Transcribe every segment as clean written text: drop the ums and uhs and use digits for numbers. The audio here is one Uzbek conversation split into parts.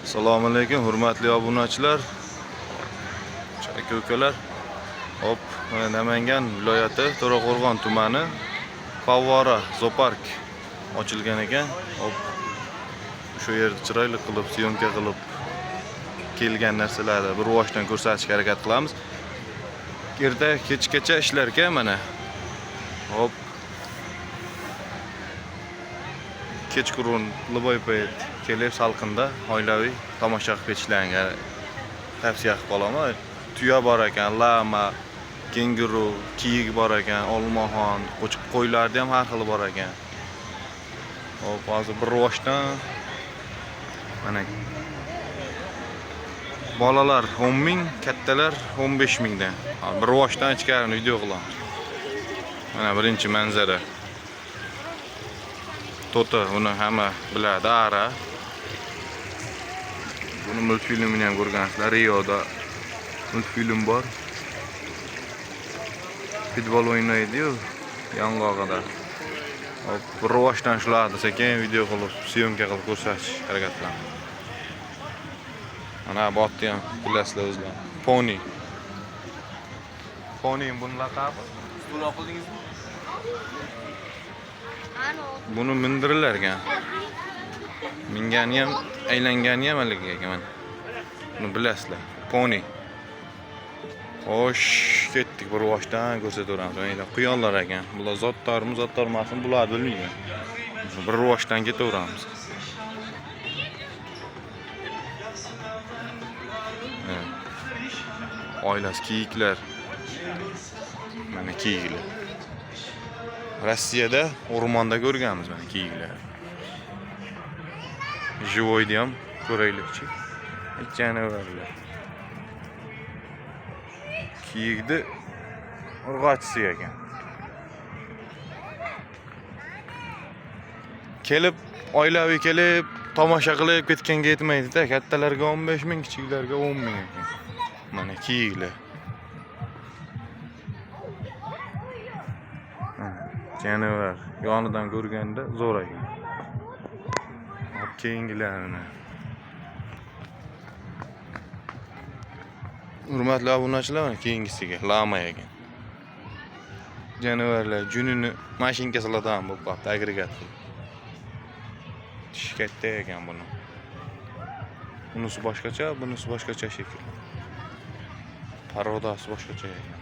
Assalomu alaykum, hurmatli obunachilar, aka-ukalar. Hop, mana Namangan viloyati To'raqo'rg'on tumani Favvora zoopark ochilgan ekan. Hop, shu yerda chiroyli qilib, syomka qilib kelgan narsalarni bir rivojdan ko'rsatishga harakat qilamiz. Erta kechgacha ishlar ekan mana. Hop. Kechqurun Liboypet kelib salqinda oilaviy tomosha qilib ketishlaringga tavsiya qilib qolaman. Tuya bor ekan, lama, kenguru, kiyik bor ekan, olmaxon, qo'ylarda ham har xil bor ekan. Hop, hozir bir rivojdan mana bolalar 10 ming, kattalar 15 mingdan. Bir rivojdan ichkarini video qilamiz. Mana birinchi manzara. Tota, uni hamma biladi, ara. Buni multfilmini ham ko'rgansizlar, Rioda multfilm bor. Futbol o'ynaydi-yu, yong'og'ida. Hop, bir rivojdan shularni sekin video qilib, syomka qilib ko'rsatish harakat qilamiz. Mana botni ham bilasizlar o'zlar. Pony. Pony buni laqabi. Stul o'qildingizmi? Buni mindirilar ekan. Mingani ham, aylangani ham haligi ekan. Buni bilasizlar. Pony. Xo'sh, ketdik bir rivojdan ko'rsataveramiz. Mana quyonlar ekan. Bular zotlarmi, zotlarmasmi, bular bilmayman. Bir rivojdan ketaveramiz. Oilasi kiyiklar. Mana kiyiklar. Rossiyada o'rmonda ko'rganmiz mana kiyiklar. Jivoyni ham ko'raylikchi. Janavorlar. Kiyikni urg'ochisi ekan. Kelib, oilaviy kelib, tomosha qilib ketganga yetmaydi-da. Kattalarga 15 ming, kichiklarga 10 ming ekan. Mana kiyiklar. Janavar yonidan ko'rganda zo'r ekan. Hop, keyingilarni. Hurmatli obunachilar, keyingisiga lama ekan. Janavarlar junini mashinka siladigan bo'lib qoldi, agregat. Tish katta ekan buni. Bunisi boshqacha, bunisi boshqacha shekilli. Parodasi boshqacha ekan.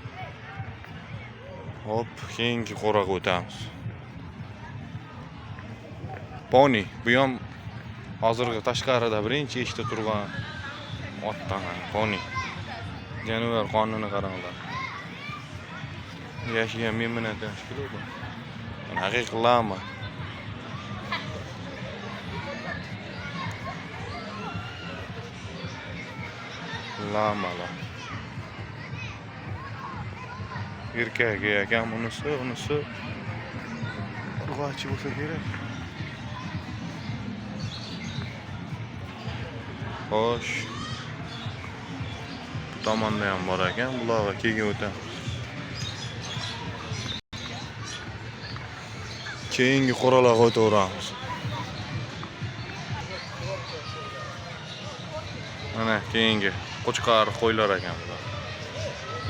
Hop, keyingi qo'raga o'tamiz. Pony, bu ham hozirgi tashqarida birinchi eshitib turgan otdan pony. Janavar qonini qaranglar. Yashigan meminatdan shikili bu. Haqiqiy lama. Lamalar. Erkak ekan bunisi urg'ochi bo'lsa kerak. Xo'sh. Bu tomonda ham bor ekan, bularga keyin o'tamiz. Keyingi qo'ralarga o'taveramiz. Mana keyingi qo'chqar qo'ylar ekan bular.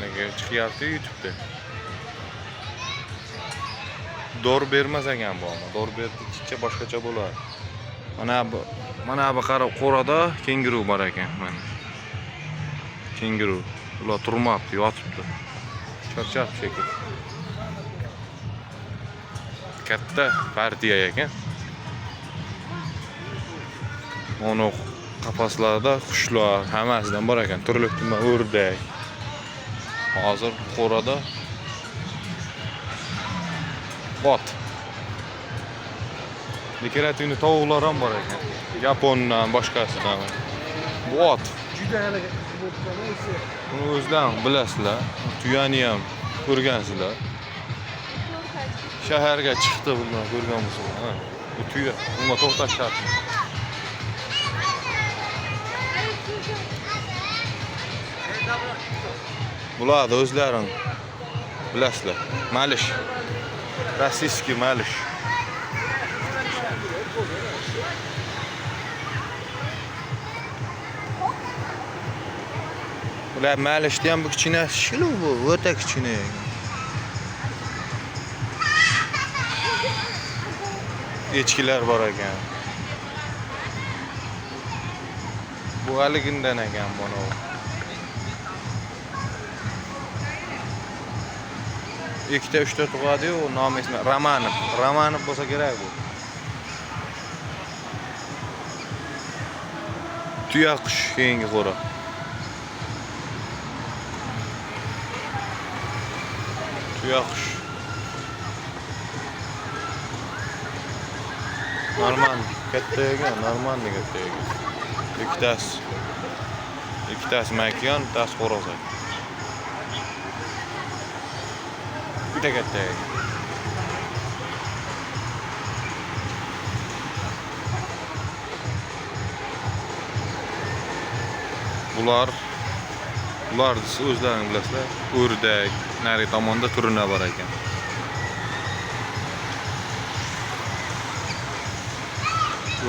Nega chiqyapti YouTube'da. Dor bermas ekan bu, ammo dor berdi boshqacha bo'ladi. Mana bu qarab qo'rada kenguru bor ekan, mana. Kenguru. Ular turmabdi, yotibdi. Charchab shekil. Katta partiya ekan. Ono qafaslarda qushlar hammasidan bor ekan, turli-tuman o'rdak. Hozir qo'rada bot. Dekorativni tovuqlar ham bor ekan. Yapondan boshqasidan. Bu ot. Juda hali bo'pti. Buni o'zlaring bilasizlar. Tuyani ham ko'rgansizlar. Shaharga chiqdi bundan ko'rganmisizlar? Bu tuya. Uni to'xtash shart. Bularni o'zlaring bilasizlar. Malish. Rossiyskiy malish. Bular malishda ham bu kichkinasi shilu bu, o'ta kichkina. Echkilar bor ekan. Bu haligindan ekan buni. Ikkita 3ta tug'adi-yu, nomi ismi Romanov bo'lsa kerak bu. Tuyaqush keyingi qo'ra. Tuyaqush. Normal, katta ekan, normal katta ekan. Ikkitasi makiyon, bittasi xo'roz. Bitta katta ekan. Bular o'zlaring bilasizlar, o'rdak, nari tomonda turna bor ekan.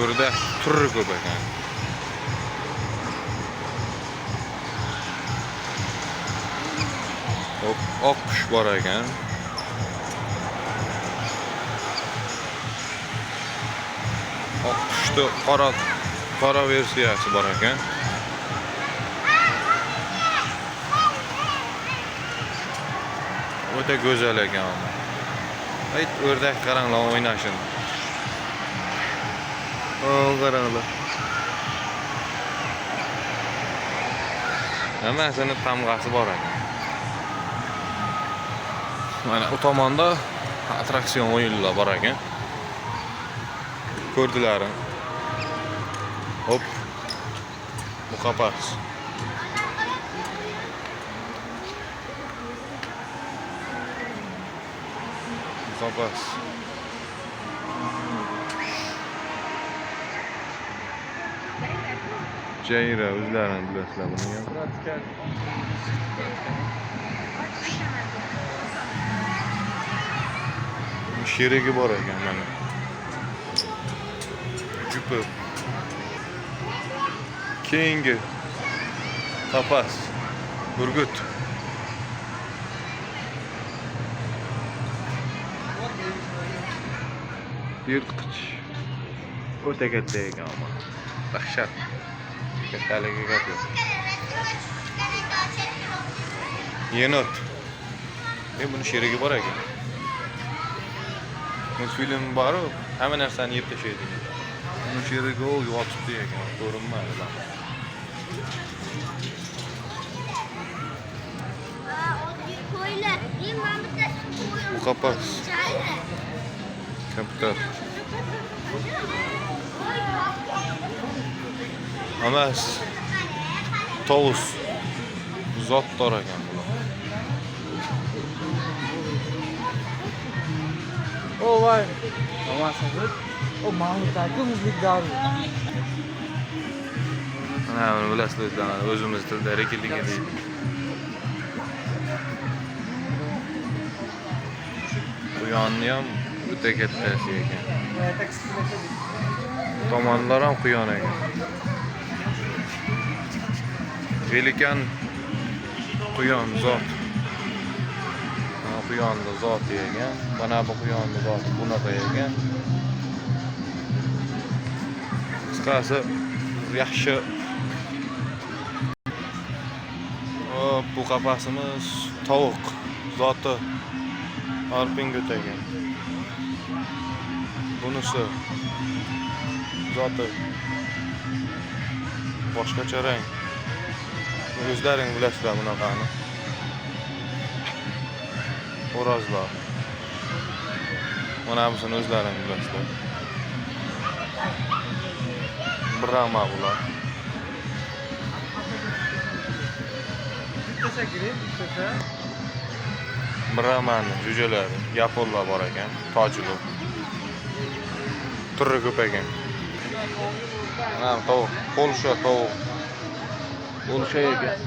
O'rdak turi ko'p ekan. Oqqush bor ekan. Oqqushda qora versiyasi bor ekan. O'ta go'zal ekan. Ayt o'rdak qaranglar o'ynashini. Qaranglar. Hammasini tamg'asi bor ekan. Mana u tomonda attraksion o'yinlar bor ekan. Ko'rdilarim. Hop. Muqapas. Muqapas. Jayra o'zlarini bilasizlar buni ham. Sherigi bor ekan mana. Jupi. Keyingi Tapas. Burgut. Yirtqich. O'ta katta ekan ama. Dahshat. Kattaligi gap yo'q. Yenot. Buni sherigi bor ekan. Multfilm bor, hamma narsani yeb tashlaydi. Buni sherigi yotibdi ekan, ko'rinmaydi. Muqapas. Kapital. Amas. Tovus. Zotdor ekan bular. O vay. Amasın. O Mahmut'taki muzlik davri. Mana buni bilasizlar, o'zimiz tilda rekilliga deydi. Bu yonni ham o'ta kattasi ekan. Tomonlar ham quyon ekan. Velikan quyon zot. Mana quyonni zoti ekan. Mana bu quyonni zoti bunaqa ekan. Qisqasi yaxshi. Bu qafasimiz tovuq zoti Alpingut ekan. Bunisi zoti boshqacha rang. O'zlaring bilasizlar bunaqani. Xo'rozlar. Mana bunisini o'zlaring bilasizlar. Brahma bular. Brahman jo'jalari, yaponlar bor ekan, tojlar. Turi ko'p ekan. Mana tovuq, Polsha tovuq. Polsha ekan.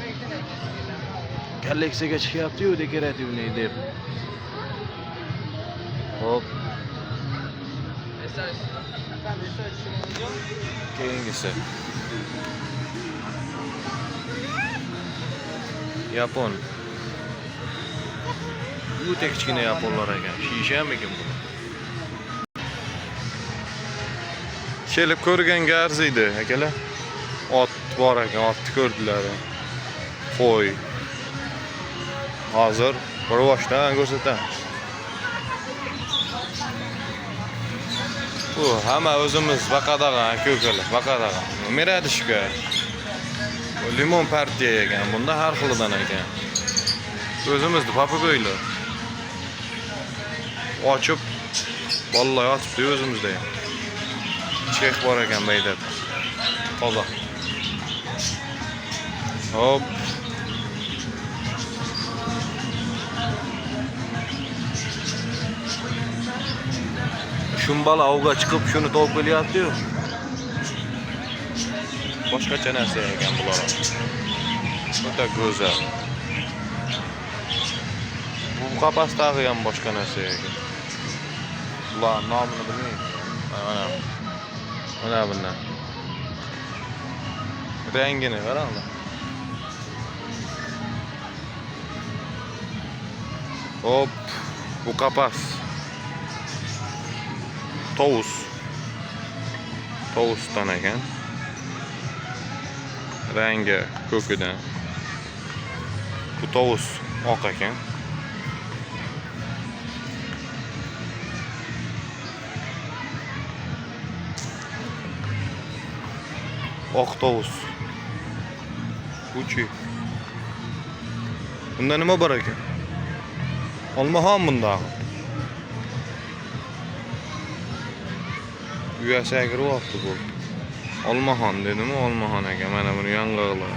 Kolleksiyaga chiqyapti-yu, dekorativni deb. Hop. Keyingisi. Yapon. Bu tek kichkina yaponlar ekan. Shishamikin bu? Kelib ko'rganga arziydi, akalar. Ot bor ekan, otni ko'rdilar. Qo'y. Hozir bir boshdan ko'rsatamiz. Bu hamma o'zimiz vaqadagan aka-ukalar, vaqadagan. Miradishka. Limon partiya ekan, bunda har xilidan ekan. O'zimizni papagoylar. Ochib vallahi yotibdi o'zimizda ham. Chek bor ekan maydada. Toza. Hop. Shumbala ovga chiqib shuni topib kelyapti-yu. Boshqacha narsa ekan bular. O'ta go'zal. Bu qapasdagi ham boshqa narsa ekan. Bular nomini bilmayman. Mana bundan. Rangini qaranglar. Hop, bu qapas. Tovusdan ekan. Rangi ko'kidan. Bu tovus oq ekan. Oq tovus. Buchi. Bunda nima bor ekan? Olmaxon bundağı. Uyasiga kiryapti bu. Olmaxon dedimi? Olmaxon ekan. Mana buni yong'oqlar.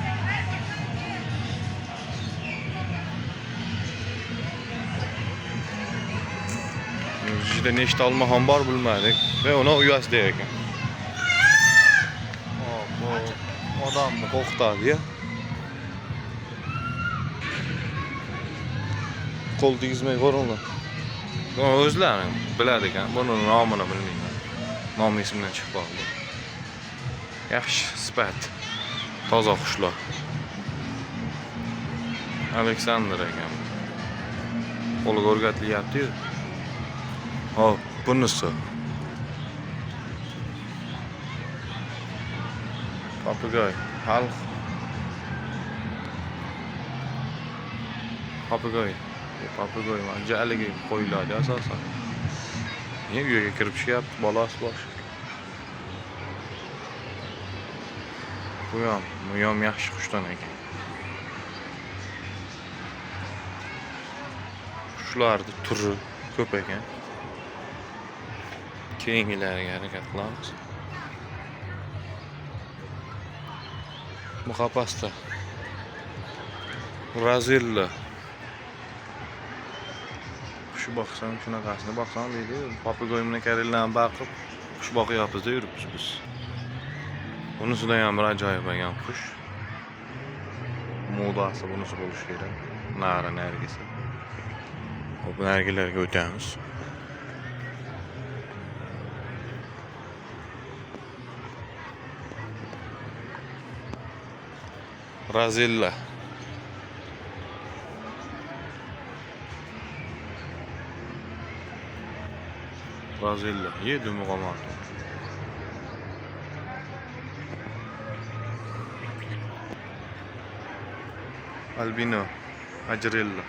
Juda nechta olmaxon bor bilmadik ve ona uyasida ekan. Bu odamni qo'rqitadi ya. Qo'l tegizmay ko'ringlar. O'zlari biladi ekan. Buni nomini bilmayman. Nomi esimdan chiqib qoldi. Yaxshi, sifat. Toza qushlar. Aleksandr ekan. Qo'liga o'rgatilyapti-yu. Hop, bunisi. Papagoy. Xalq. Papagoy. Papagoy mana haligi qo'yiladi asosan. Niye uyga kirib chiqyapti, bolasi bosh. Bu ham yaxshi qushdan ekan. Qushlarning turi ko'p ekan. Keyingilariga harakat qilamiz. Bu qapasda Brazilla. Shu boqsam, shunaqasini boqsam deydi. Papagoy bilan karillarni baqib, qush boqyapmiz deb yuribmiz biz. Bunisi ham bir ajoyib ekan qush. Modasi bunisi bo'lishi kerak. Nargisi. Hop, nargilarga o'tamiz. Brazilla. Brazilla. Yedim qo'mon. Albino. Ajrilla.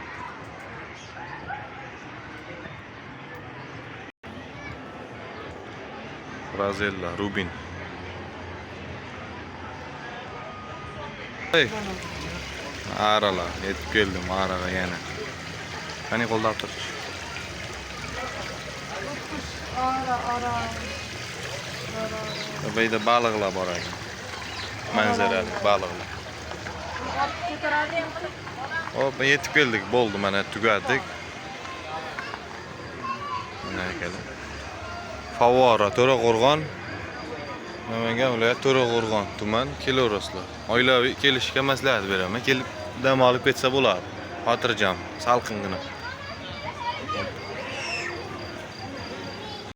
Brazilla. Rubin. Hey. Arala. Yetib keldim. Arala yana. Qani qo'lda tur. Ara. Bayda balıqlar bor ekan. Manzarali balıqlar. Hop, yetib keldik. Bo'ldi, mana tugadik. Mana ekan. Favvora To'raqo'rg'on. Namangan viloyati To'raqo'rg'on tuman kelaverasizlar. Oilaviy kelishga maslahat beraman. Kelib dam olib ketsa bo'ladi. Xotirjam, salqingina.